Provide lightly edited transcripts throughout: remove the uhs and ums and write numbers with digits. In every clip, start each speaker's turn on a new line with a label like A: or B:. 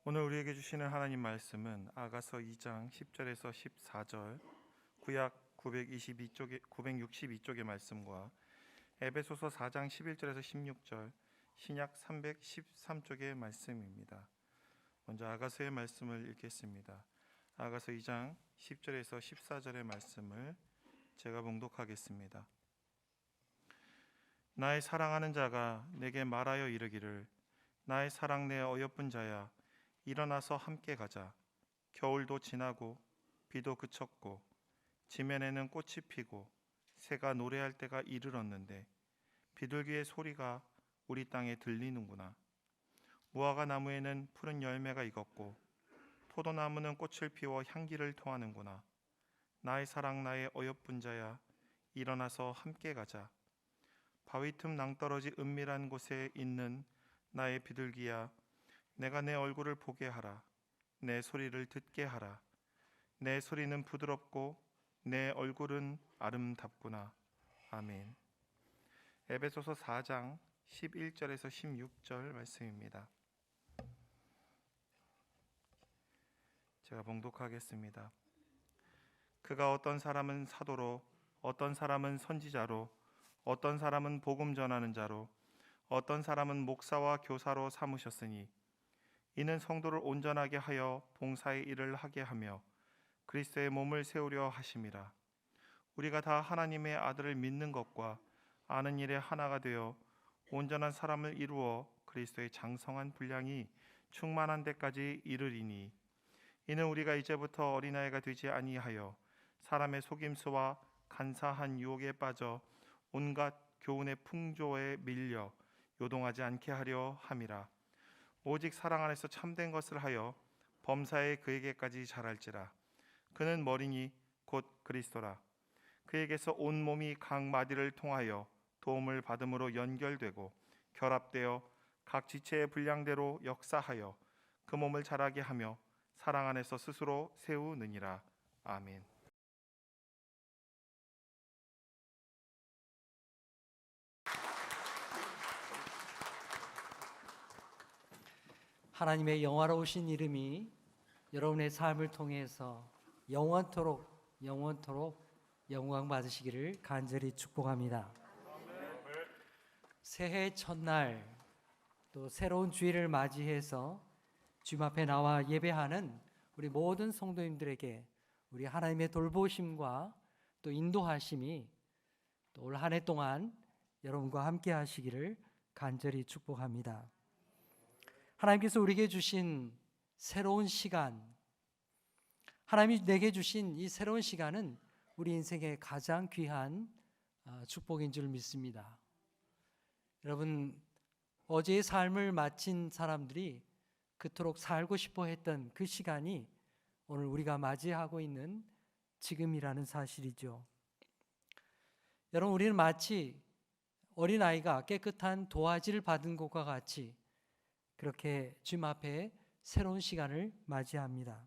A: 오늘 우리에게 주시는 하나님 말씀은 아가서 2장 10절에서 14절, 구약 962쪽의 말씀과 에베소서 4장 11절에서 16절, 신약 313쪽의 말씀입니다. 먼저 아가서의 말씀을 읽겠습니다. 아가서 2장 10절에서 14절의 말씀을 제가 봉독하겠습니다. 나의 사랑하는 자가 내게 말하여 이르기를, 나의 사랑 내 어여쁜 자야, 일어나서 함께 가자. 겨울도 지나고 비도 그쳤고 지면에는 꽃이 피고 새가 노래할 때가 이르렀는데 비둘기의 소리가 우리 땅에 들리는구나. 무화과 나무에는 푸른 열매가 익었고 포도나무는 꽃을 피워 향기를 토하는구나. 나의 사랑 나의 어여쁜 자야, 일어나서 함께 가자. 바위 틈 낭떠러지 은밀한 곳에 있는 나의 비둘기야, 내가 내 얼굴을 보게 하라. 내 소리를 듣게 하라. 내 소리는 부드럽고 내 얼굴은 아름답구나. 아멘. 에베소서 4장 11절에서 16절 말씀입니다. 제가 봉독하겠습니다. 그가 어떤 사람은 사도로, 어떤 사람은 선지자로, 어떤 사람은 복음 전하는 자로, 어떤 사람은 목사와 교사로 삼으셨으니 이는 성도를 온전하게 하여 봉사의 일을 하게 하며 그리스도의 몸을 세우려 하심이라. 우리가 다 하나님의 아들을 믿는 것과 아는 일에 하나가 되어 온전한 사람을 이루어 그리스도의 장성한 분량이 충만한 데까지 이르리니, 이는 우리가 이제부터 어린아이가 되지 아니하여 사람의 속임수와 간사한 유혹에 빠져 온갖 교훈의 풍조에 밀려 요동하지 않게 하려 함이라. 오직 사랑 안에서 참된 것을 하여 범사에 그에게까지 자랄지라. 그는 머리니 곧 그리스도라. 그에게서 온 몸이 각 마디를 통하여 도움을 받음으로 연결되고 결합되어 각 지체의 분량대로 역사하여 그 몸을 자라게 하며 사랑 안에서 스스로 세우느니라. 아멘.
B: 하나님의 영화로우신 이름이 여러분의 삶을 통해서 영원토록 영광 받으시기를 간절히 축복합니다. 새해 첫날 또 새로운 주일을 맞이해서 주님 앞에 나와 예배하는 우리 모든 성도님들에게 우리 하나님의 돌보심과 또 인도하심이 또 올 한 해 동안 여러분과 함께 하시기를 간절히 축복합니다. 하나님께서 우리에게 주신 새로운 시간, 하나님이 내게 주신 이 새로운 시간은 우리 인생의 가장 귀한 축복인 줄 믿습니다. 여러분, 어제의 삶을 마친 사람들이 그토록 살고 싶어 했던 그 시간이 오늘 우리가 맞이하고 있는 지금이라는 사실이죠. 여러분, 우리는 마치 어린아이가 깨끗한 도화지를 받은 것과 같이 그렇게 주님 앞에 새로운 시간을 맞이합니다.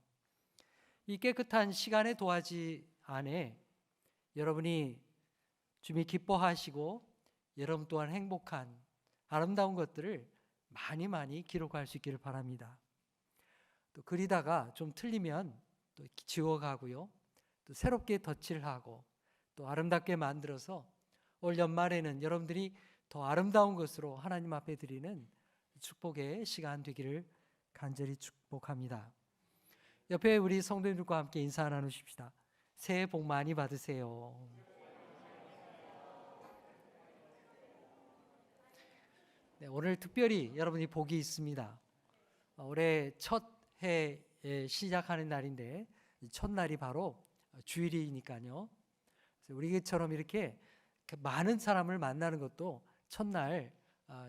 B: 이 깨끗한 시간의 도화지 안에 여러분이 주님이 기뻐하시고 여러분 또한 행복한 아름다운 것들을 많이 기록할 수 있기를 바랍니다. 또 그리다가 좀 틀리면 또 지워가고요, 또 새롭게 덧칠을 하고 또 아름답게 만들어서 올 연말에는 여러분들이 더 아름다운 것으로 하나님 앞에 드리는 축복의 시간 되기를 간절히 축복합니다. 옆에 우리 성도님들과 함께 인사 나누십시다. 새해 복 많이 받으세요. 네, 오늘 특별히 여러분이 복이 있습니다. 올해 첫 해 시작하는 날인데 첫날이 바로 주일이니까요. 우리처럼 이렇게 많은 사람을 만나는 것도 첫날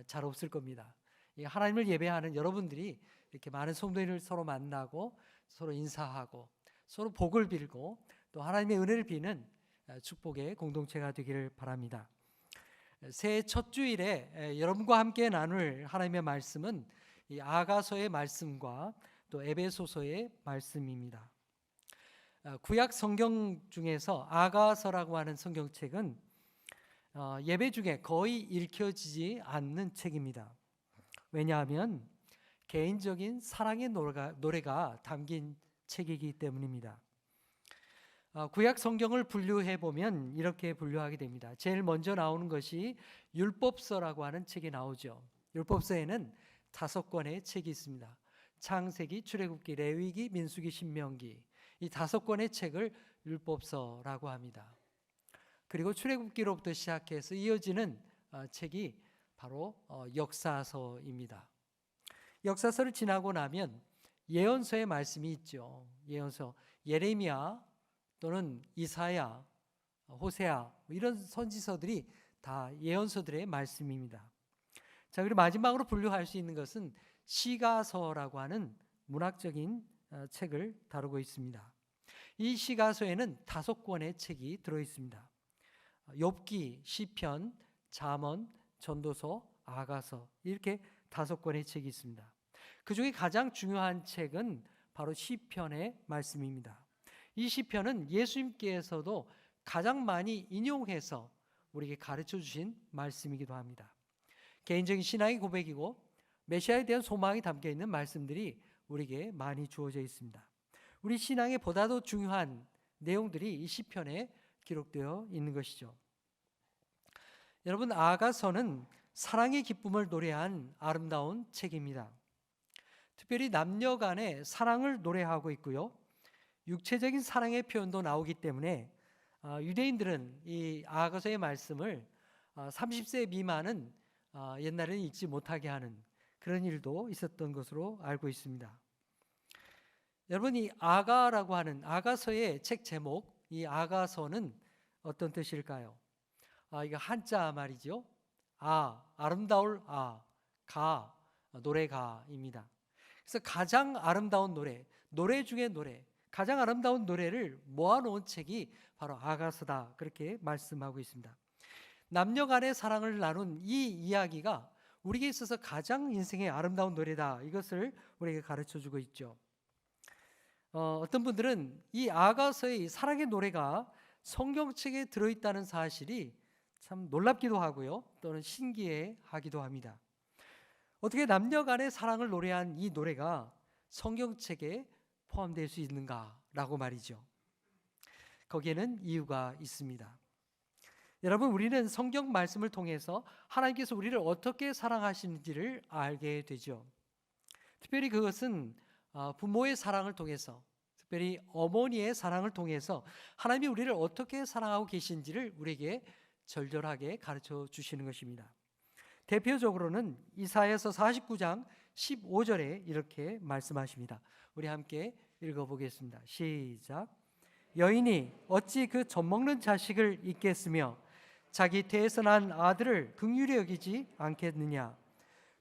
B: 잘 없을 겁니다. 하나님을 예배하는 여러분들이 이렇게 많은 성도인을 서로 만나고 서로 인사하고 서로 복을 빌고 또 하나님의 은혜를 비는 축복의 공동체가 되기를 바랍니다. 새해 첫 주일에 여러분과 함께 나눌 하나님의 말씀은 이 아가서의 말씀과 또 에베소서의 말씀입니다. 구약 성경 중에서 아가서라고 하는 성경책은 예배 중에 거의 읽혀지지 않는 책입니다. 왜냐하면 개인적인 사랑의 노래가 담긴 책이기 때문입니다. 구약 성경을 분류해 보면 이렇게 분류하게 됩니다. 제일 먼저 나오는 것이 율법서라고 하는 책이 나오죠. 율법서에는 5권의 책이 있습니다. 창세기, 출애굽기, 레위기, 민수기, 신명기, 이 5권의 책을 율법서라고 합니다. 그리고 출애굽기로부터 시작해서 이어지는 책이 바로 역사서입니다. 역사서를 지나고 나면 예언서의 말씀이 있죠. 예언서, 예레미야 또는 이사야, 호세아 이런 선지서들이 다 예언서들의 말씀입니다. 자, 그리고 마지막으로 분류할 수 있는 것은 시가서라고 하는 문학적인 책을 다루고 있습니다. 이 시가서에는 5권의 책이 들어 있습니다. 욥기, 시편, 잠언, 전도서, 아가서 이렇게 5권의 책이 있습니다. 그 중에 가장 중요한 책은 바로 시편의 말씀입니다. 이 시편은 예수님께서도 가장 많이 인용해서 우리에게 가르쳐 주신 말씀이기도 합니다. 개인적인 신앙의 고백이고 메시아에 대한 소망이 담겨 있는 말씀들이 우리에게 많이 주어져 있습니다. 우리 신앙에 보다도 중요한 내용들이 이 시편에 기록되어 있는 것이죠. 여러분, 아가서는 사랑의 기쁨을 노래한 아름다운 책입니다. 특별히 남녀 간의 사랑을 노래하고 있고요. 육체적인 사랑의 표현도 나오기 때문에 유대인들은 이 아가서의 말씀을 30세 미만은 옛날에는 읽지 못하게 하는 그런 일도 있었던 것으로 알고 있습니다. 여러분, 이 아가라고 하는 아가서의 책 제목, 이 아가서는 어떤 뜻일까요? 이거 한자 말이죠. 아름다울 가, 노래가입니다. 그래서 가장 아름다운 노래 중에 노래, 가장 아름다운 노래를 모아놓은 책이 바로 아가서다, 그렇게 말씀하고 있습니다. 남녀 간의 사랑을 나눈 이 이야기가 우리에게 있어서 가장 인생의 아름다운 노래다, 이것을 우리에게 가르쳐주고 있죠. 어떤 분들은 이 아가서의 사랑의 노래가 성경책에 들어있다는 사실이 참 놀랍기도 하고요, 또는 신기해하기도 합니다. 어떻게 남녀 간의 사랑을 노래한 이 노래가 성경책에 포함될 수 있는가라고 말이죠. 거기에는 이유가 있습니다. 여러분, 우리는 성경 말씀을 통해서 하나님께서 우리를 어떻게 사랑하시는지를 알게 되죠. 특별히 그것은 부모의 사랑을 통해서, 특별히 어머니의 사랑을 통해서 하나님이 우리를 어떻게 사랑하고 계신지를 우리에게 절절하게 가르쳐 주시는 것입니다. 대표적으로는 이사야서 49장 15절에 이렇게 말씀하십니다. 우리 함께 읽어보겠습니다. 시작. 여인이 어찌 그 젖먹는 자식을 잊겠으며 자기 태에서 난 아들을 긍휼히 여기지 않겠느냐.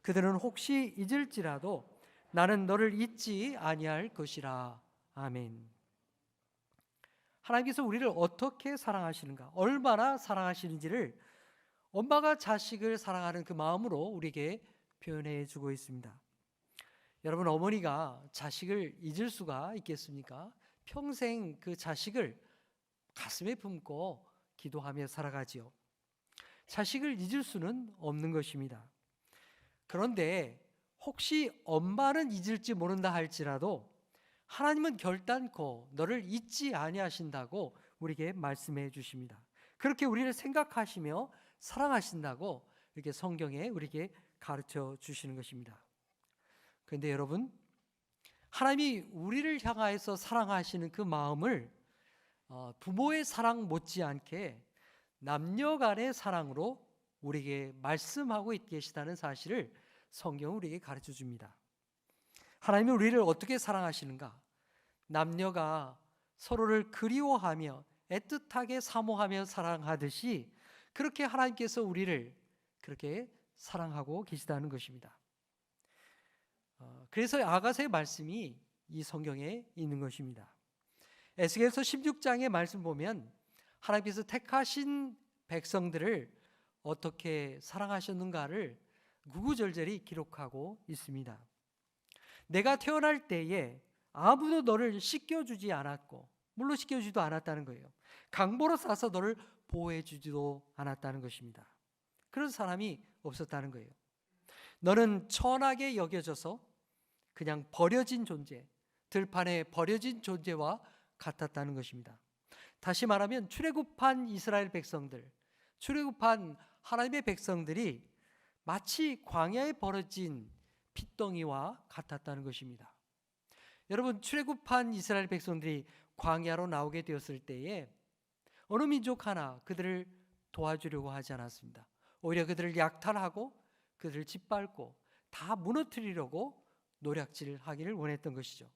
B: 그들은 혹시 잊을지라도 나는 너를 잊지 아니할 것이라. 아멘. 하나님께서 우리를 어떻게 사랑하시는가, 얼마나 사랑하시는지를 엄마가 자식을 사랑하는 그 마음으로 우리에게 표현해 주고 있습니다. 여러분, 어머니가 자식을 잊을 수가 있겠습니까? 평생 그 자식을 가슴에 품고 기도하며 살아가지요. 자식을 잊을 수는 없는 것입니다. 그런데 혹시 엄마는 잊을지 모른다 할지라도 하나님은 결단코 너를 잊지 아니하신다고 우리에게 말씀해 주십니다. 그렇게 우리를 생각하시며 사랑하신다고 이렇게 성경에 우리에게 가르쳐 주시는 것입니다. 그런데 여러분, 하나님이 우리를 향하여서 사랑하시는 그 마음을 부모의 사랑 못지않게 남녀 간의 사랑으로 우리에게 말씀하고 계시다는 사실을 성경은 우리에게 가르쳐 줍니다. 하나님은 우리를 어떻게 사랑하시는가? 남녀가 서로를 그리워하며 애틋하게 사모하며 사랑하듯이 그렇게 하나님께서 우리를 그렇게 사랑하고 계시다는 것입니다. 그래서 아가서의 말씀이 이 성경에 있는 것입니다. 에스겔서 16장의 말씀 보면 하나님께서 택하신 백성들을 어떻게 사랑하셨는가를 구구절절히 기록하고 있습니다. 내가 태어날 때에 아무도 너를 씻겨주지 않았고, 물로 씻겨주지도 않았다는 거예요. 강보로 싸서 너를 보호해주지도 않았다는 것입니다. 그런 사람이 없었다는 거예요. 너는 천하게 여겨져서 그냥 버려진 존재, 들판에 버려진 존재와 같았다는 것입니다. 다시 말하면 출애굽한 이스라엘 백성들, 출애굽한 하나님의 백성들이 마치 광야에 버려진 핏덩이와 같았다는 것입니다. 여러분, 출애굽한 이스라엘 백성들이 광야로 나오게 되었을 때에 어느 민족 하나 그들을 도와주려고 하지 않았습니다. 오히려 그들을 약탈하고 그들을 짓밟고 다 무너뜨리려고 노략질하기를 원했던 것이죠.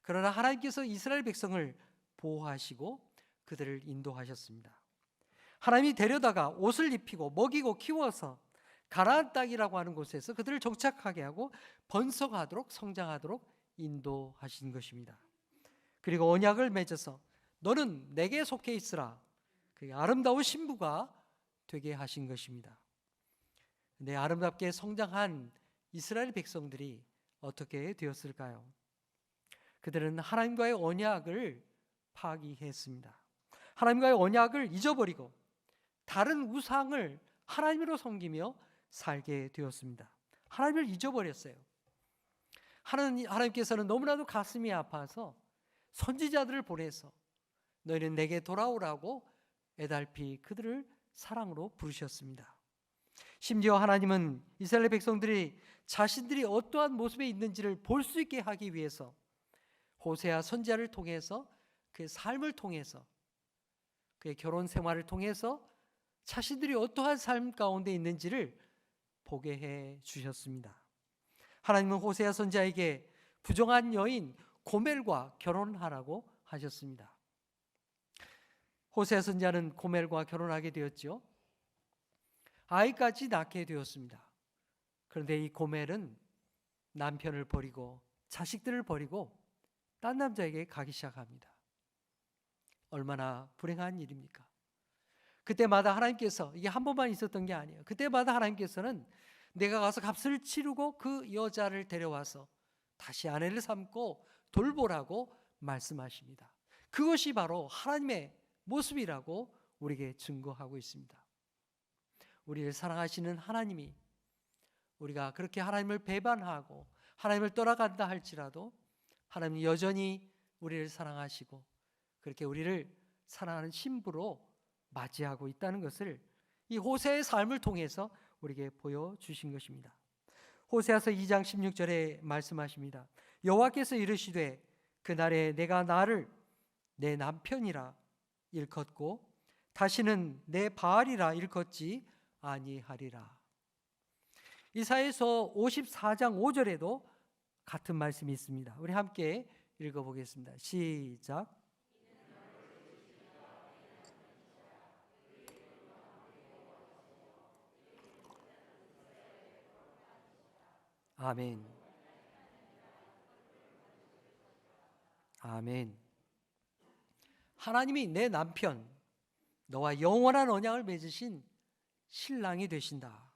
B: 그러나 하나님께서 이스라엘 백성을 보호하시고 그들을 인도하셨습니다. 하나님이 데려다가 옷을 입히고 먹이고 키워서 가나안 땅이라고 하는 곳에서 그들을 정착하게 하고 번성하도록 성장하도록 인도하신 것입니다. 그리고 언약을 맺어서 너는 내게 속해 있으라, 그 아름다운 신부가 되게 하신 것입니다. 네, 아름답게 성장한 이스라엘 백성들이 어떻게 되었을까요? 그들은 하나님과의 언약을 파기했습니다. 하나님과의 언약을 잊어버리고 다른 우상을 하나님으로 섬기며 살게 되었습니다. 하나님을 잊어버렸어요. 하나님께서는 너무나도 가슴이 아파서 선지자들을 보내서 너희는 내게 돌아오라고 애달피 그들을 사랑으로 부르셨습니다. 심지어 하나님은 이스라엘 백성들이 자신들이 어떠한 모습에 있는지를 볼 수 있게 하기 위해서 호세아 선지자를 통해서 그의 삶을 통해서 그의 결혼 생활을 통해서 자신들이 어떠한 삶 가운데 있는지를 보게 해 주셨습니다. 하나님은 호세아 선지자에게 부정한 여인 고멜과 결혼하라고 하셨습니다. 호세아 선지자는 고멜과 결혼하게 되었죠. 아이까지 낳게 되었습니다. 그런데 이 고멜은 남편을 버리고 자식들을 버리고 딴 남자에게 가기 시작합니다. 얼마나 불행한 일입니까? 그때마다 하나님께서, 이게 한 번만 있었던 게 아니에요. 그때마다 하나님께서는 내가 가서 값을 치르고 그 여자를 데려와서 다시 아내를 삼고 돌보라고 말씀하십니다. 그것이 바로 하나님의 모습이라고 우리에게 증거하고 있습니다. 우리를 사랑하시는 하나님이 우리가 그렇게 하나님을 배반하고 하나님을 떠나간다 할지라도 하나님이 여전히 우리를 사랑하시고 그렇게 우리를 사랑하는 신부로 맞이하고 있다는 것을 이 호세아의 삶을 통해서 우리에게 보여주신 것입니다. 호세아서 2장 16절에 말씀하십니다. 여호와께서 이르시되 그날에 내가 나를 내 남편이라 일컫고 다시는 내 바알이라 일컫지 아니하리라. 이사야서 54장 5절에도 같은 말씀이 있습니다. 우리 함께 읽어보겠습니다. 시작. 아멘. 아멘. 하나님이 내 남편, 너와 영원한 언약을 맺으신 신랑이 되신다.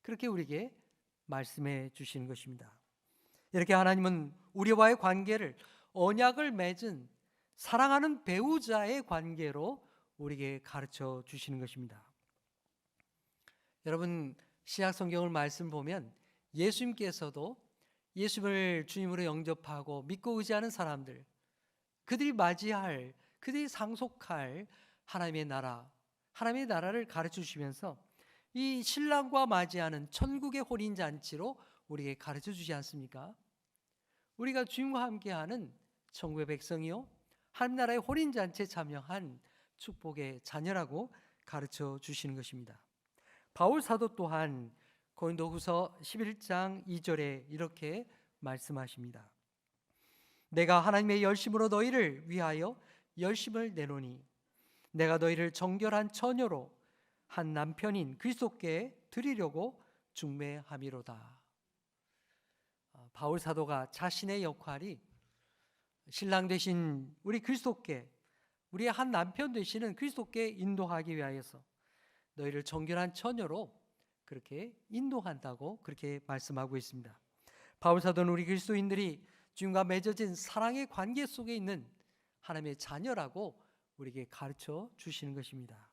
B: 그렇게 우리에게 말씀해 주시는 것입니다. 이렇게 하나님은 우리와의 관계를 언약을 맺은 사랑하는 배우자의 관계로 우리에게 가르쳐 주시는 것입니다. 여러분, 신약 성경을 말씀 보면 예수님께서도 예수님을 주님으로 영접하고 믿고 의지하는 사람들, 그들이 맞이할, 그들이 상속할 하나님의 나라, 하나님의 나라를 가르쳐 주시면서 이 신랑과 맞이하는 천국의 혼인잔치로 우리에게 가르쳐 주지 않습니까? 우리가 주님과 함께하는 천국의 백성이요 하나님 나라의 혼인잔치에 참여한 축복의 자녀라고 가르쳐 주시는 것입니다. 바울 사도 또한 고린도후서 11장 2절에 이렇게 말씀하십니다. 내가 하나님의 열심으로 너희를 위하여 열심을 내노니 내가 너희를 정결한 처녀로 한 남편인 그리스도께 드리려고 중매함이로다. 바울 사도가 자신의 역할이 신랑 되신 우리 그리스도께, 우리의 한 남편 되시는 그리스도께 인도하기 위하여서 너희를 정결한 처녀로 그렇게 인도한다고 그렇게 말씀하고 있습니다. 바울 사도는 우리 그리스도인들이 주님과 맺어진 사랑의 관계 속에 있는 하나님의 자녀라고 우리에게 가르쳐 주시는 것입니다.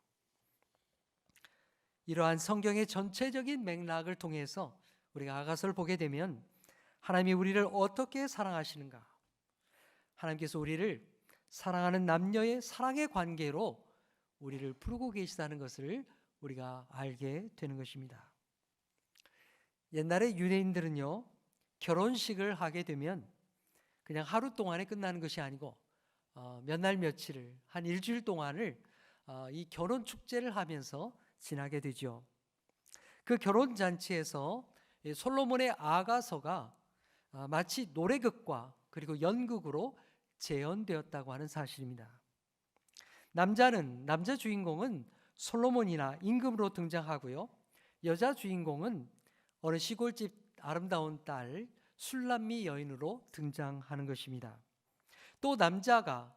B: 이러한 성경의 전체적인 맥락을 통해서 우리가 아가서를 보게 되면 하나님이 우리를 어떻게 사랑하시는가? 하나님께서 우리를 사랑하는 남녀의 사랑의 관계로 우리를 부르고 계시다는 것을 우리가 알게 되는 것입니다. 옛날에 유대인들은요, 결혼식을 하게 되면 그냥 하루 동안에 끝나는 것이 아니고 몇 날 며칠을, 한 일주일 동안을 이 결혼 축제를 하면서 지나게 되죠. 그 결혼 잔치에서 솔로몬의 아가서가 마치 노래극과 그리고 연극으로 재현되었다고 하는 사실입니다. 남자 주인공은 솔로몬이나 임금으로 등장하고요, 여자 주인공은 어느 시골집 아름다운 딸 술람미 여인으로 등장하는 것입니다. 또 남자가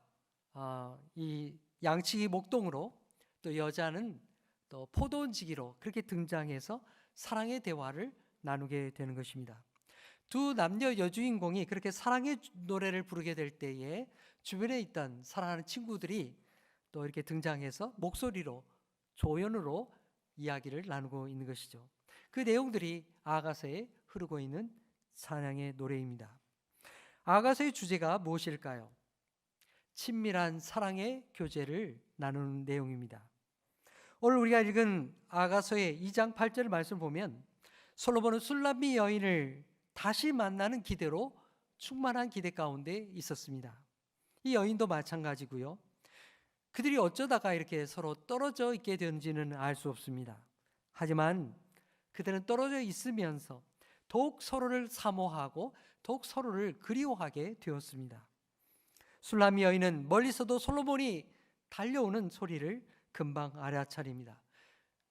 B: 이 양치기 목동으로, 또 여자는 또 포도원지기로 그렇게 등장해서 사랑의 대화를 나누게 되는 것입니다. 두 남녀 여주인공이 그렇게 사랑의 노래를 부르게 될 때에 주변에 있던 사랑하는 친구들이 또 이렇게 등장해서 목소리로, 조연으로 이야기를 나누고 있는 것이죠. 그 내용들이 아가서에 흐르고 있는 사랑의 노래입니다. 아가서의 주제가 무엇일까요? 친밀한 사랑의 교제를 나누는 내용입니다. 오늘 우리가 읽은 아가서의 2장 8절 말씀 보면 솔로몬은 술람미 여인을 다시 만나는 기대로 충만한 기대 가운데 있었습니다. 이 여인도 마찬가지고요. 그들이 어쩌다가 이렇게 서로 떨어져 있게 되는지는 알 수 없습니다. 하지만 그들은 떨어져 있으면서 더욱 서로를 사모하고 더욱 서로를 그리워하게 되었습니다. 술람미 여인은 멀리서도 솔로몬이 달려오는 소리를 금방 알아차립니다.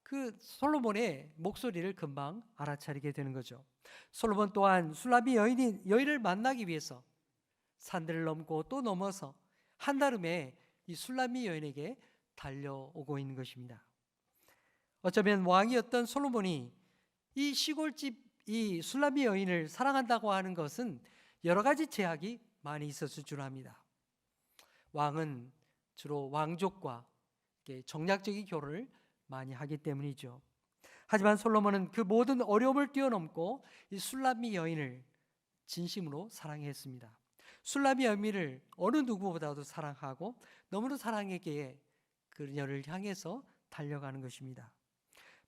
B: 그 솔로몬의 목소리를 금방 알아차리게 되는 거죠. 솔로몬 또한 술람미 여인을 만나기 위해서 산들을 넘고 또 넘어서 한달음에 이 술람미 여인에게 달려오고 있는 것입니다. 어쩌면 왕이었던 솔로몬이 이 시골집 이 술람미 여인을 사랑한다고 하는 것은 여러 가지 제약이 많이 있었을 줄 압니다. 왕은 주로 왕족과 정략적인 결혼을 많이 하기 때문이죠. 하지만 솔로몬은 그 모든 어려움을 뛰어넘고 이 술람미 여인을 진심으로 사랑했습니다. 술람미 여인을 어느 누구보다도 사랑하고 너무도 사랑하기에 그녀를 향해서 달려가는 것입니다.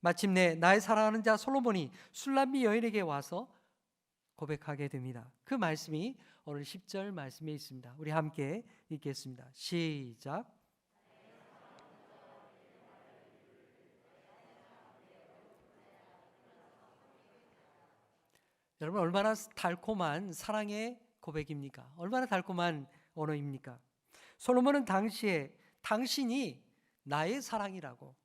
B: 마침내 나의 사랑하는 자 솔로몬이 술람미 여인에게 와서 고백하게 됩니다. 그 말씀이 오늘 10절 말씀에 있습니다. 우리 함께 읽겠습니다. 시작. 여러분, 얼마나 달콤한 사랑의 고백입니까? 얼마나 달콤한 언어입니까? 솔로몬은 당시에 당신이 나의 사랑이라고,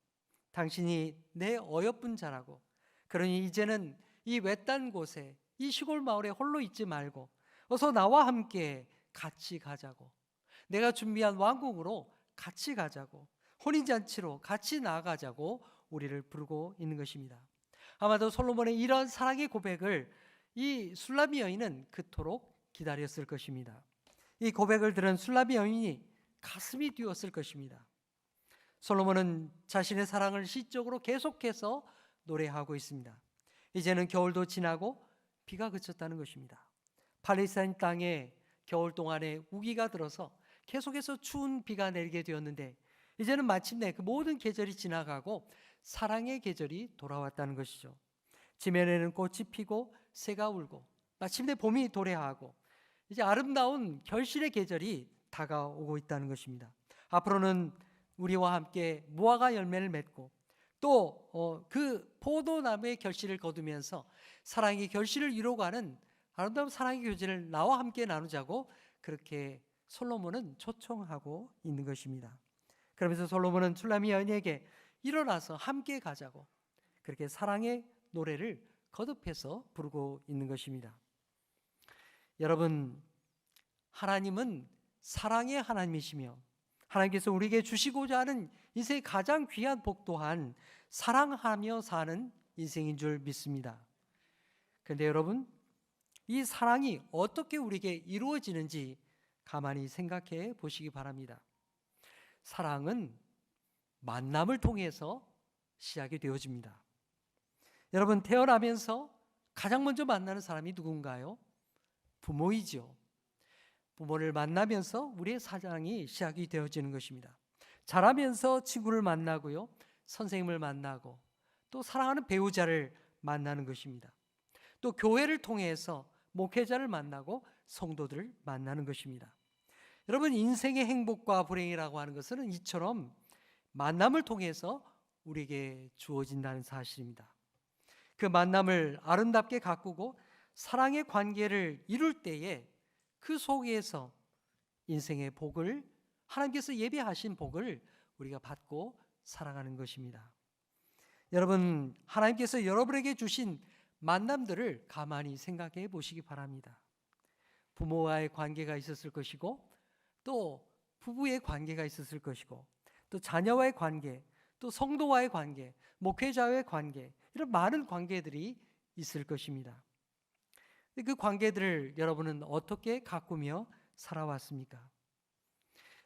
B: 당신이 내 어여쁜 자라고, 그러니 이제는 이 외딴 곳에 이 시골 마을에 홀로 있지 말고 어서 나와 함께 같이 가자고, 내가 준비한 왕궁으로 같이 가자고, 혼인잔치로 같이 나아가자고 우리를 부르고 있는 것입니다. 아마도 솔로몬의 이런 사랑의 고백을 이 술람미 여인은 그토록 기다렸을 것입니다. 이 고백을 들은 술람미 여인이 가슴이 뛰었을 것입니다. 솔로몬은 자신의 사랑을 시적으로 계속해서 노래하고 있습니다. 이제는 겨울도 지나고 비가 그쳤다는 것입니다. 팔레스타인 땅에 겨울 동안에 우기가 들어서 계속해서 추운 비가 내리게 되었는데 이제는 마침내 그 모든 계절이 지나가고 사랑의 계절이 돌아왔다는 것이죠. 지면에는 꽃이 피고 새가 울고 마침내 봄이 도래하고 이제 아름다운 결실의 계절이 다가오고 있다는 것입니다. 앞으로는 우리와 함께 무화과 열매를 맺고 또 그 포도나무의 결실을 거두면서 사랑의 결실을 이루어가는 아름다운 사랑의 교제를 나와 함께 나누자고 그렇게 솔로몬은 초청하고 있는 것입니다. 그러면서 솔로몬은 술람미 여인에게 일어나서 함께 가자고 그렇게 사랑의 노래를 거듭해서 부르고 있는 것입니다. 여러분, 하나님은 사랑의 하나님이시며 하나님께서 우리에게 주시고자 하는 인생의 가장 귀한 복 또한 사랑하며 사는 인생인 줄 믿습니다. 그런데 여러분, 이 사랑이 어떻게 우리에게 이루어지는지 가만히 생각해 보시기 바랍니다. 사랑은 만남을 통해서 시작이 되어집니다. 여러분, 태어나면서 가장 먼저 만나는 사람이 누군가요? 부모이죠. 부모를 만나면서 우리의 사랑이 시작이 되어지는 것입니다. 자라면서 친구를 만나고요, 선생님을 만나고 또 사랑하는 배우자를 만나는 것입니다. 또 교회를 통해서 목회자를 만나고 성도들을 만나는 것입니다. 여러분, 인생의 행복과 불행이라고 하는 것은 이처럼 만남을 통해서 우리에게 주어진다는 사실입니다. 그 만남을 아름답게 가꾸고 사랑의 관계를 이룰 때에 그 속에서 인생의 복을, 하나님께서 예비하신 복을 우리가 받고 살아가는 것입니다. 여러분, 하나님께서 여러분에게 주신 만남들을 가만히 생각해 보시기 바랍니다. 부모와의 관계가 있었을 것이고, 또 부부의 관계가 있었을 것이고, 또 자녀와의 관계, 또 성도와의 관계, 목회자와의 관계, 이런 많은 관계들이 있을 것입니다. 그 관계들을 여러분은 어떻게 가꾸며 살아왔습니까?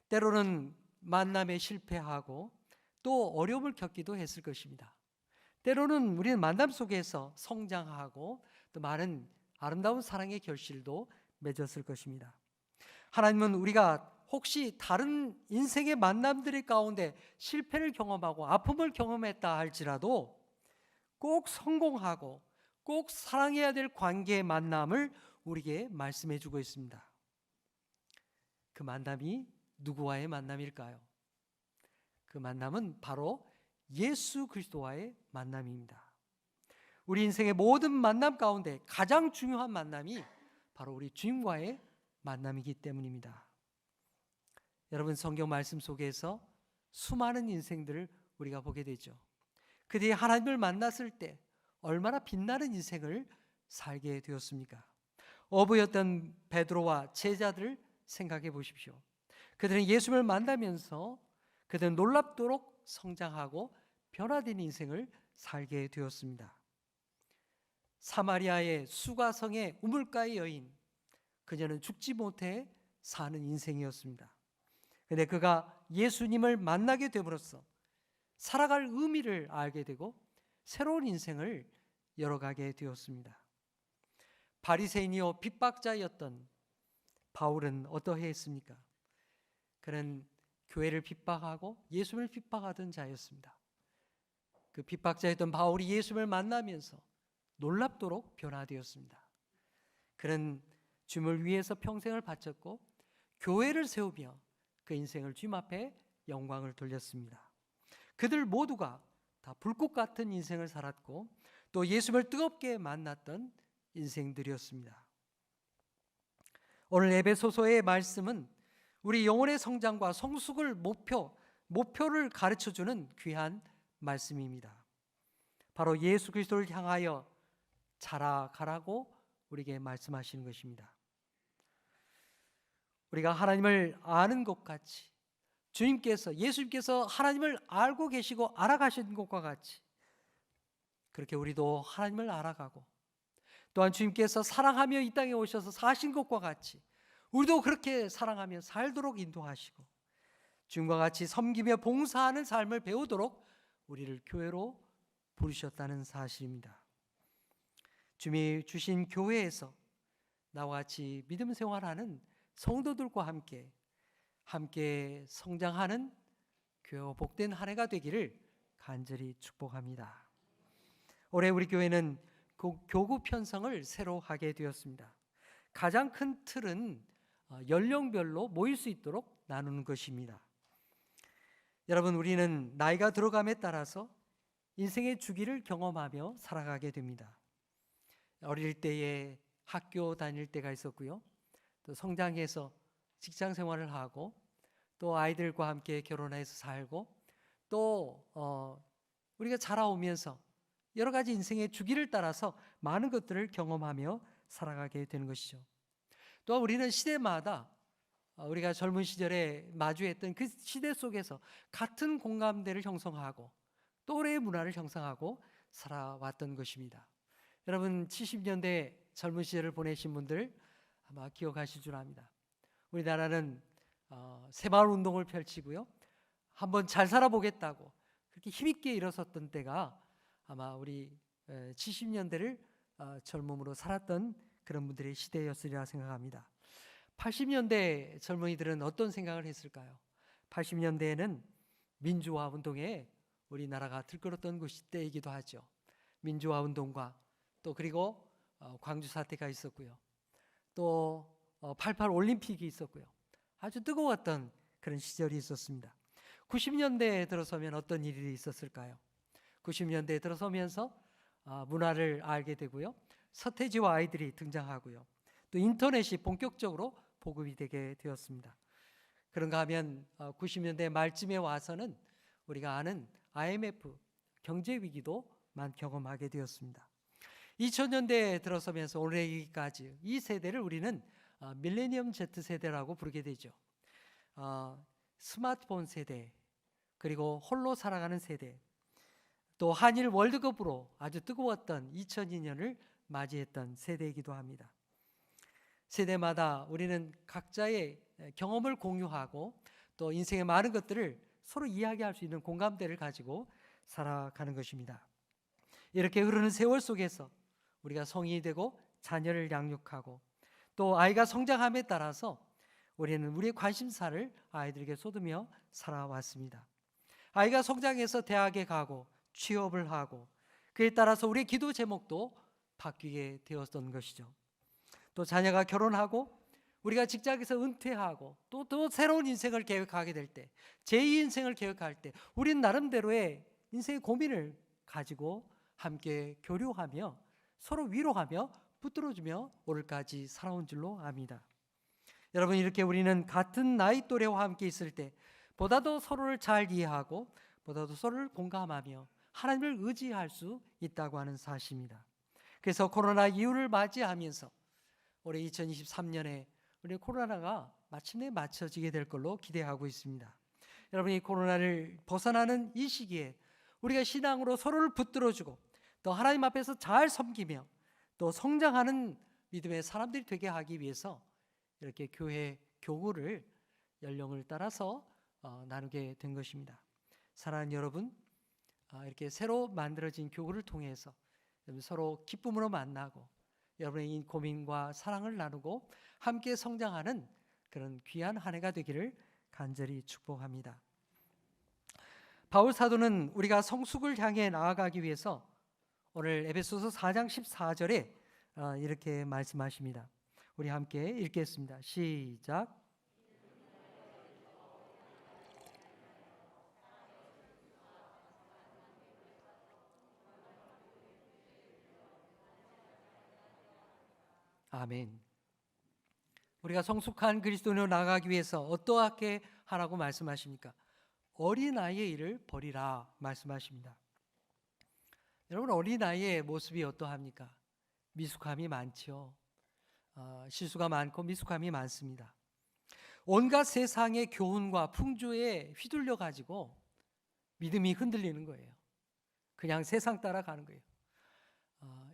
B: 때로는 만남에 실패하고 또 어려움을 겪기도 했을 것입니다. 때로는 우리는 만남 속에서 성장하고 또 많은 아름다운 사랑의 결실도 맺었을 것입니다. 하나님은 우리가 혹시 다른 인생의 만남들 가운데 실패를 경험하고 아픔을 경험했다 할지라도 꼭 성공하고 꼭 사랑해야 될 관계의 만남을 우리에게 말씀해 주고 있습니다. 그 만남이 누구와의 만남일까요? 그 만남은 바로 예수 그리스도와의 만남입니다. 우리 인생의 모든 만남 가운데 가장 중요한 만남이 바로 우리 주님과의 만남이기 때문입니다. 여러분, 성경 말씀 속에서 수많은 인생들을 우리가 보게 되죠. 그들이 하나님을 만났을 때 얼마나 빛나는 인생을 살게 되었습니까? 어부였던 베드로와 제자들을 생각해 보십시오. 그들은 예수님을 만나면서 그들은 놀랍도록 성장하고 변화된 인생을 살게 되었습니다. 사마리아의 수가성의 우물가의 여인, 그녀는 죽지 못해 사는 인생이었습니다. 그런데 그가 예수님을 만나게 됨으로써 살아갈 의미를 알게 되고 새로운 인생을 열어가게 되었습니다. 바리새인이요 핍박자였던 바울은 어떠했습니까? 그는 교회를 핍박하고 예수님을 핍박하던 자였습니다. 그 핍박자였던 바울이 예수님을 만나면서 놀랍도록 변화되었습니다. 그는 주님을 위해서 평생을 바쳤고 교회를 세우며 그 인생을 주님 앞에 영광을 돌렸습니다. 그들 모두가 다 불꽃 같은 인생을 살았고 또 예수님을 뜨겁게 만났던 인생들이었습니다. 오늘 에베소서의 말씀은 우리 영혼의 성장과 성숙을 목표를 가르쳐주는 귀한 말씀입니다. 바로 예수 그리스도를 향하여 자라가라고 우리에게 말씀하시는 것입니다. 우리가 하나님을 아는 것 같이 예수님께서 하나님을 알고 계시고 알아가신 것과 같이 그렇게 우리도 하나님을 알아가고 또한 주님께서 사랑하며 이 땅에 오셔서 사신 것과 같이 우리도 그렇게 사랑하며 살도록 인도하시고 주님과 같이 섬기며 봉사하는 삶을 배우도록 우리를 교회로 부르셨다는 사실입니다. 주님이 주신 교회에서 나와 같이 믿음 생활하는 성도들과 함께 성장하는 교회와 복된 한 해가 되기를 간절히 축복합니다. 올해 우리 교회는 교구 편성을 새로 하게 되었습니다. 가장 큰 틀은 연령별로 모일 수 있도록 나누는 것입니다. 여러분, 우리는 나이가 들어감에 따라서 인생의 주기를 경험하며 살아가게 됩니다. 어릴 때에 학교 다닐 때가 있었고요. 또 성장해서 직장 생활을 하고 또 아이들과 함께 결혼해서 살고 또 우리가 자라오면서 여러 가지 인생의 주기를 따라서 많은 것들을 경험하며 살아가게 되는 것이죠. 또 우리는 시대마다 우리가 젊은 시절에 마주했던 그 시대 속에서 같은 공감대를 형성하고 또래의 문화를 형성하고 살아왔던 것입니다. 여러분 70년대 젊은 시절을 보내신 분들 아마 기억하실 줄 압니다. 우리나라는 새마을 운동을 펼치고요. 한번 잘 살아보겠다고 그렇게 힘있게 일어섰던 때가 아마 우리 70년대를 젊음으로 살았던 그런 분들의 시대였으리라 생각합니다. 80년대 젊은이들은 어떤 생각을 했을까요? 80년대에는 민주화 운동에 우리나라가 들끓었던 그 시대이기도 하죠. 민주화 운동과 또 그리고 광주 사태가 있었고요. 또 88 올림픽이 있었고요. 아주 뜨거웠던 그런 시절이 있었습니다. 90년대에 들어서면 어떤 일이 있었을까요? 90년대에 들어서면서 문화를 알게 되고요. 서태지와 아이들이 등장하고요. 또 인터넷이 본격적으로 보급이 되게 되었습니다. 그런가 하면 90년대 말쯤에 와서는 우리가 아는 IMF 경제 위기도만 경험하게 되었습니다. 2000년대에 들어서면서 오늘까지 이 세대를 우리는 밀레니엄 Z 세대라고 부르게 되죠. 스마트폰 세대, 그리고 홀로 살아가는 세대, 또 한일 월드컵으로 아주 뜨거웠던 2002년을 맞이했던 세대이기도 합니다. 세대마다 우리는 각자의 경험을 공유하고 또 인생의 많은 것들을 서로 이야기할 수 있는 공감대를 가지고 살아가는 것입니다. 이렇게 흐르는 세월 속에서 우리가 성인이 되고 자녀를 양육하고 또 아이가 성장함에 따라서 우리는 우리의 관심사를 아이들에게 쏟으며 살아왔습니다. 아이가 성장해서 대학에 가고 취업을 하고 그에 따라서 우리의 기도 제목도 바뀌게 되었던 것이죠. 또 자녀가 결혼하고 우리가 직장에서 은퇴하고 또 새로운 인생을 계획하게 될 때, 제2 인생을 계획할 때 우리는 나름대로의 인생의 고민을 가지고 함께 교류하며 서로 위로하며 붙들어주며 오늘까지 살아온 줄로 압니다. 여러분, 이렇게 우리는 같은 나이 또래와 함께 있을 때 보다도 서로를 잘 이해하고 보다도 서로를 공감하며 하나님을 의지할 수 있다고 하는 사실입니다. 그래서 코로나 이후를 맞이하면서 올해 2023년에 우리 코로나가 마침내 맞춰지게 될 걸로 기대하고 있습니다. 여러분, 이 코로나를 벗어나는 이 시기에 우리가 신앙으로 서로를 붙들어주고 또 하나님 앞에서 잘 섬기며 또 성장하는 믿음의 사람들이 되게 하기 위해서 이렇게 교회 교구를 연령을 따라서 나누게 된 것입니다. 사랑하는 여러분, 이렇게 새로 만들어진 교구를 통해서 서로 기쁨으로 만나고 여러분의 이 고민과 사랑을 나누고 함께 성장하는 그런 귀한 한 해가 되기를 간절히 축복합니다. 바울 사도는 우리가 성숙을 향해 나아가기 위해서 오늘 에베소서 4장 14절에 이렇게 말씀하십니다. 우리 함께 읽겠습니다. 시작. 아멘. 우리가 성숙한 그리스도인으로 나아가기 위해서 어떻게 하라고 말씀하십니까? 어린아이의 일을 버리라 말씀하십니다. 여러분, 어린아이의 모습이 어떠합니까? 미숙함이 많죠. 실수가 많고 미숙함이 많습니다. 온갖 세상의 교훈과 풍조에 휘둘려 가지고 믿음이 흔들리는 거예요. 그냥 세상 따라가는 거예요.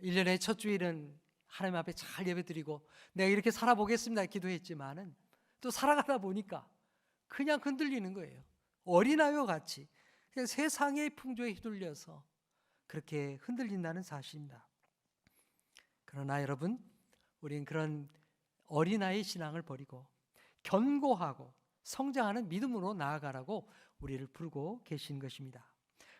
B: 1년의 첫 주일은 하나님 앞에 잘 예배드리고 내가 이렇게 살아보겠습니다 기도했지만은 또 살아가다 보니까 그냥 흔들리는 거예요. 어린아이와 같이 그냥 세상의 풍조에 휘둘려서 그렇게 흔들린다는 사실입니다. 그러나 여러분, 우리는 그런 어린아이 신앙을 버리고 견고하고 성장하는 믿음으로 나아가라고 우리를 부르고 계신 것입니다.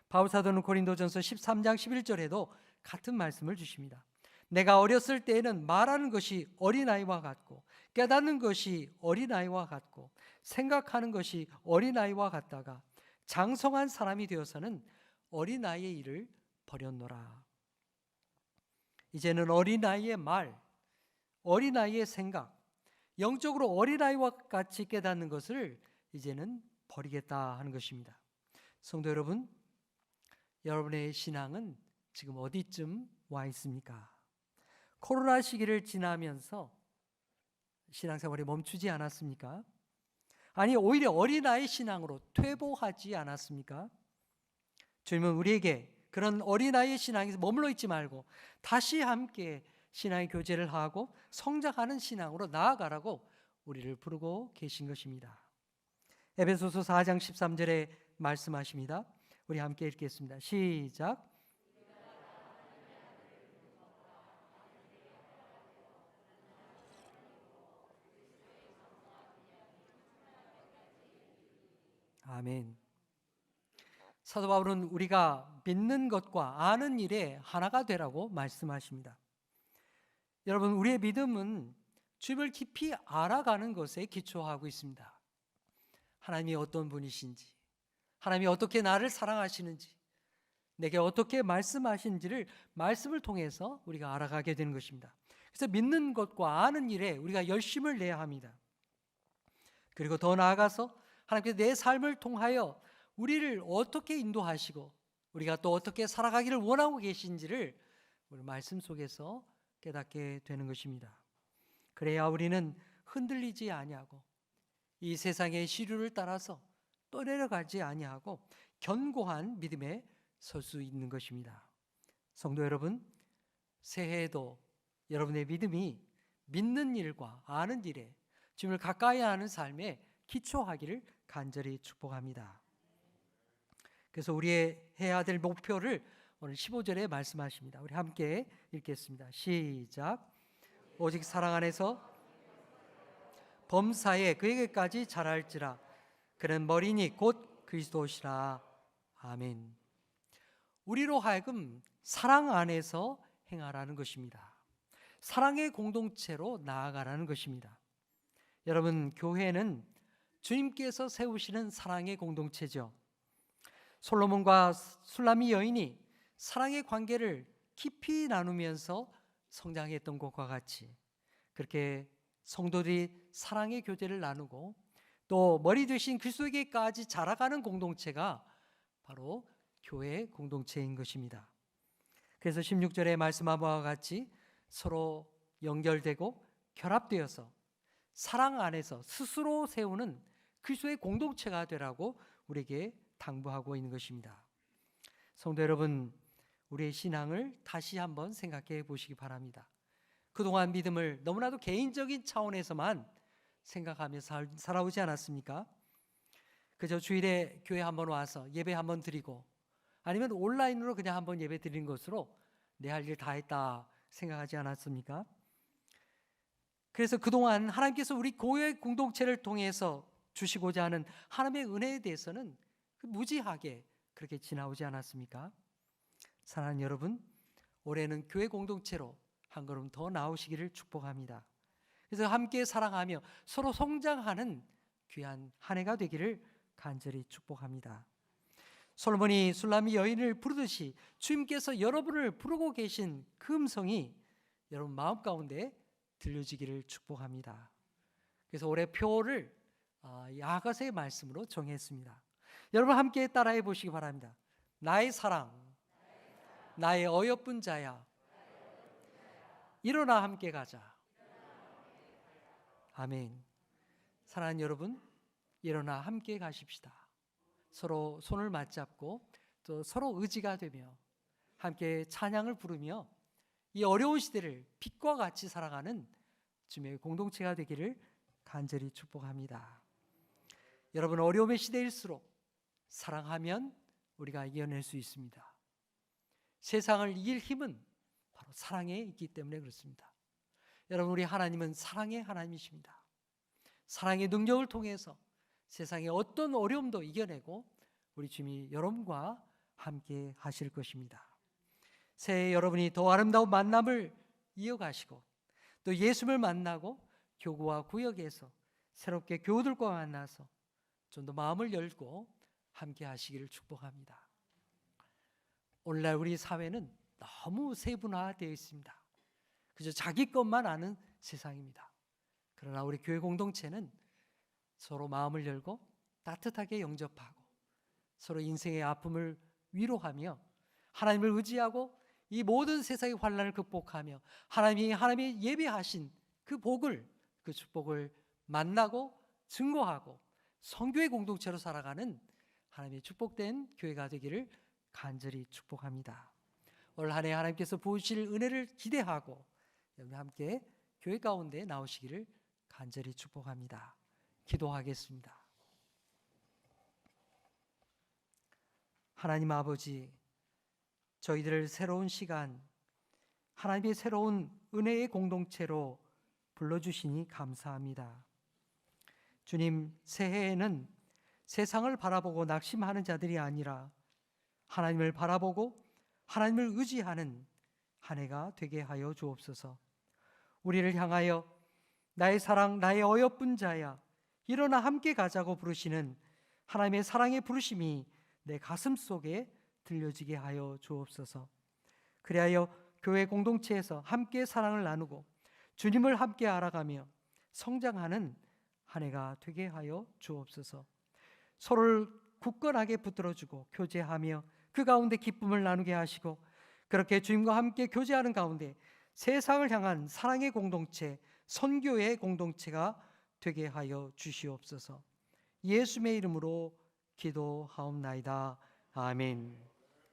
B: 바울 사도는 고린도전서 13장 11절에도 같은 말씀을 주십니다. 내가 어렸을 때에는 말하는 것이 어린아이와 같고 깨닫는 것이 어린아이와 같고 생각하는 것이 어린아이와 같다가 장성한 사람이 되어서는 어린아이의 일을 버렸노라. 이제는 어린아이의 말, 어린아이의 생각, 영적으로 어린아이와 같이 깨닫는 것을 이제는 버리겠다 하는 것입니다. 성도 여러분, 여러분의 신앙은 지금 어디쯤 와 있습니까? 코로나 시기를 지나면서 신앙생활이 멈추지 않았습니까? 아니, 오히려 어린아이 신앙으로 퇴보하지 않았습니까? 주님은 우리에게 그런 어린아이의 신앙에서 머물러 있지 말고 다시 함께 신앙의 교제를 하고 성장하는 신앙으로 나아가라고 우리를 부르고 계신 것입니다. 에베소서 4장 13절에 말씀하십니다. 우리 함께 읽겠습니다. 시작. 아멘. 사도 바울은 우리가 믿는 것과 아는 일에 하나가 되라고 말씀하십니다. 여러분, 우리의 믿음은 주님을 깊이 알아가는 것에 기초하고 있습니다. 하나님이 어떤 분이신지, 하나님이 어떻게 나를 사랑하시는지, 내게 어떻게 말씀하신지를 말씀을 통해서 우리가 알아가게 되는 것입니다. 그래서 믿는 것과 아는 일에 우리가 열심을 내야 합니다. 그리고 더 나아가서 하나님께서 내 삶을 통하여 우리를 어떻게 인도하시고 우리가 또 어떻게 살아가기를 원하고 계신지를 우리 말씀 속에서 깨닫게 되는 것입니다. 그래야 우리는 흔들리지 아니하고 이 세상의 시류를 따라서 또 내려가지 아니하고 견고한 믿음에 설 수 있는 것입니다. 성도 여러분, 새해에도 여러분의 믿음이 믿는 일과 아는 일에 주님을 가까이 하는 삶에 기초하기를 간절히 축복합니다. 그래서 우리의 해야 될 목표를 오늘 15절에 말씀하십니다. 우리 함께 읽겠습니다. 시작. 오직 사랑 안에서 범사에 그에게까지 자랄지라. 그는 머리니 곧 그리스도시라. 아멘. 우리로 하여금 사랑 안에서 행하라는 것입니다. 사랑의 공동체로 나아가라는 것입니다. 여러분, 교회는 주님께서 세우시는 사랑의 공동체죠. 솔로몬과 술람미 여인이 사랑의 관계를 깊이 나누면서 성장했던 것과 같이 그렇게 성도들이 사랑의 교제를 나누고 또 머리 되신 그리스도에게까지 자라가는 공동체가 바로 교회의 공동체인 것입니다. 그래서 16절에 말씀한 바와 같이 서로 연결되고 결합되어서 사랑 안에서 스스로 세우는 그리스도의 공동체가 되라고 우리에게 당부하고 있는 것입니다. 성도 여러분, 우리의 신앙을 다시 한번 생각해 보시기 바랍니다. 그동안 믿음을 너무나도 개인적인 차원에서만 생각하며 살아오지 않았습니까? 그저 주일에 교회 한번 와서 예배 한번 드리고 아니면 온라인으로 그냥 한번 예배 드리는 것으로 내 할 일 다 했다 생각하지 않았습니까? 그래서 그동안 하나님께서 우리 교회 공동체를 통해서 주시고자 하는 하나님의 은혜에 대해서는 무지하게 그렇게 지나오지 않았습니까? 사랑하는 여러분, 올해는 교회 공동체로 한 걸음 더 나오시기를 축복합니다. 그래서 함께 사랑하며 서로 성장하는 귀한 한 해가 되기를 간절히 축복합니다. 솔로몬이 술람미 여인을 부르듯이 주님께서 여러분을 부르고 계신 그 음성이 여러분 마음 가운데 들려지기를 축복합니다. 그래서 올해 표를 야가서의 말씀으로 정했습니다. 여러분 함께 따라해 보시기 바랍니다. 나의 사랑, 나의 어여쁜 자야, 일어나 함께 가자. 아멘. 사랑하는 여러분, 일어나 함께 가십시다. 서로 손을 맞잡고 또 서로 의지가 되며 함께 찬양을 부르며 이 어려운 시대를 빛과 같이 살아가는 주님의 공동체가 되기를 간절히 축복합니다. 여러분, 어려움의 시대일수록 사랑하면 우리가 이겨낼 수 있습니다. 세상을 이길 힘은 바로 사랑에 있기 때문에 그렇습니다. 여러분, 우리 하나님은 사랑의 하나님이십니다. 사랑의 능력을 통해서 세상의 어떤 어려움도 이겨내고 우리 주님이 여러분과 함께 하실 것입니다. 새해 여러분이 더 아름다운 만남을 이어가시고 또 예수를 만나고 교구와 구역에서 새롭게 교우들과 만나서 좀 더 마음을 열고 함께 하시기를 축복합니다. 오늘날 우리 사회는 너무 세분화되어 있습니다. 그저 자기 것만 아는 세상입니다. 그러나 우리 교회 공동체는 서로 마음을 열고 따뜻하게 영접하고 서로 인생의 아픔을 위로하며 하나님을 의지하고 이 모든 세상의 환난을 극복하며 하나님이 예비하신 그 복을, 그 축복을 만나고 증거하고 성교의 공동체로 살아가는 하나님의 축복된 교회가 되기를 간절히 축복합니다. 올 한 해 하나님께서 부으실 은혜를 기대하고 여러분 함께 교회 가운데 나오시기를 간절히 축복합니다. 기도하겠습니다. 하나님 아버지, 저희들을 새로운 시간, 하나님의 새로운 은혜의 공동체로 불러주시니 감사합니다. 주님, 새해에는 세상을 바라보고 낙심하는 자들이 아니라 하나님을 바라보고 하나님을 의지하는 한 해가 되게 하여 주옵소서. 우리를 향하여 나의 사랑, 나의 어여쁜 자야, 일어나 함께 가자고 부르시는 하나님의 사랑의 부르심이 내 가슴 속에 들려지게 하여 주옵소서. 그리하여 교회 공동체에서 함께 사랑을 나누고 주님을 함께 알아가며 성장하는 한 해가 되게 하여 주옵소서. 서로를 굳건하게 붙들어주고 교제하며 그 가운데 기쁨을 나누게 하시고, 그렇게 주님과 함께 교제하는 가운데 세상을 향한 사랑의 공동체, 선교의 공동체가 되게 하여 주시옵소서. 예수님의 이름으로 기도하옵나이다. 아멘.